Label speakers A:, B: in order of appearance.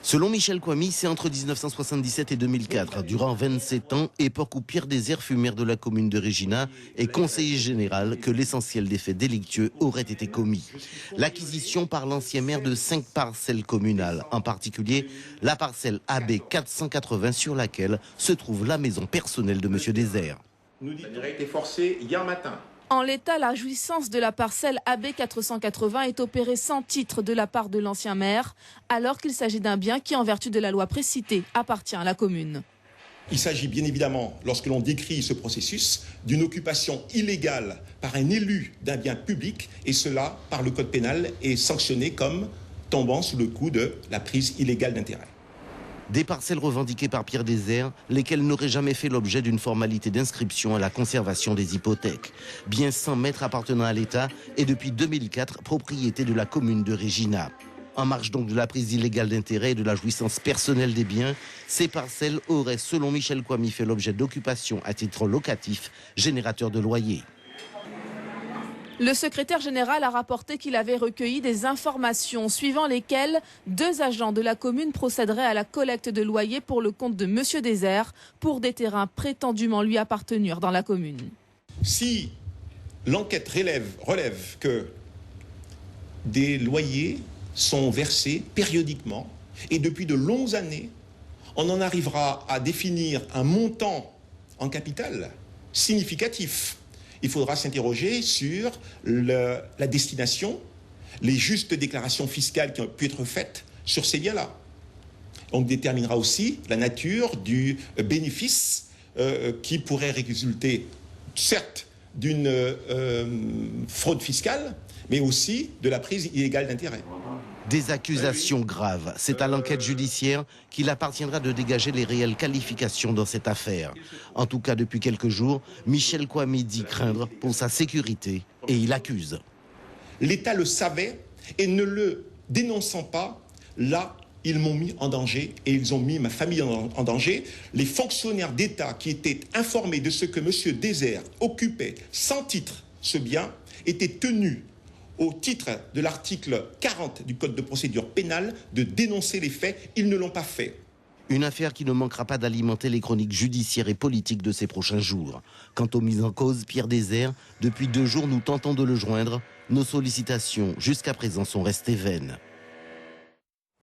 A: Selon Michel Kwami, c'est entre 1977 et 2004, durant 27 ans, époque où Pierre Désert fut maire de la commune de Regina et conseiller général, que l'essentiel des faits délictueux auraient été commis. L'acquisition par l'ancien maire de 5 parcelles communales, en particulier la parcelle AB 480 sur laquelle se trouve la maison personnelle de M. Désert.
B: Ça aurait été forcé hier matin.
C: En l'état, la jouissance de la parcelle AB 480 est opérée sans titre de la part de l'ancien maire, alors qu'il s'agit d'un bien qui, en vertu de la loi précitée, appartient à la commune.
D: Il s'agit bien évidemment, lorsque l'on décrit ce processus, d'une occupation illégale par un élu d'un bien public, et cela, par le code pénal, est sanctionné comme tombant sous le coup de la prise illégale d'intérêt.
A: Des parcelles revendiquées par Pierre Désert, lesquelles n'auraient jamais fait l'objet d'une formalité d'inscription à la conservation des hypothèques. Bien 100 mètres appartenant à l'État et depuis 2004, propriété de la commune de Regina. En marge donc de la prise illégale d'intérêt et de la jouissance personnelle des biens, ces parcelles auraient, selon Michel Kwami, fait l'objet d'occupation à titre locatif, générateur de loyers.
C: Le secrétaire général a rapporté qu'il avait recueilli des informations suivant lesquelles 2 agents de la commune procéderaient à la collecte de loyers pour le compte de M. Désert pour des terrains prétendument lui appartenir dans la commune.
D: Si l'enquête relève que des loyers sont versés périodiquement et depuis de longues années, on en arrivera à définir un montant en capital significatif. Il faudra s'interroger sur la destination, les justes déclarations fiscales qui ont pu être faites sur ces biens-là. On déterminera aussi la nature du bénéfice qui pourrait résulter, certes, d'une fraude fiscale, mais aussi de la prise illégale d'intérêt.
A: Des accusations graves. C'est à l'enquête judiciaire qu'il appartiendra de dégager les réelles qualifications dans cette affaire. En tout cas, depuis quelques jours, Michel Kwami dit craindre pour sa sécurité et il accuse.
D: L'État le savait et ne le dénonçant pas, là, ils m'ont mis en danger et ils ont mis ma famille en danger. Les fonctionnaires d'État qui étaient informés de ce que M. Désert occupait sans titre ce bien étaient tenus au titre de l'article 40 du Code de procédure pénale, de dénoncer les faits. Ils ne l'ont pas fait.
A: Une affaire qui ne manquera pas d'alimenter les chroniques judiciaires et politiques de ces prochains jours. Quant aux mises en cause, Pierre Désert, depuis 2 jours, nous tentons de le joindre. Nos sollicitations, jusqu'à présent, sont restées vaines.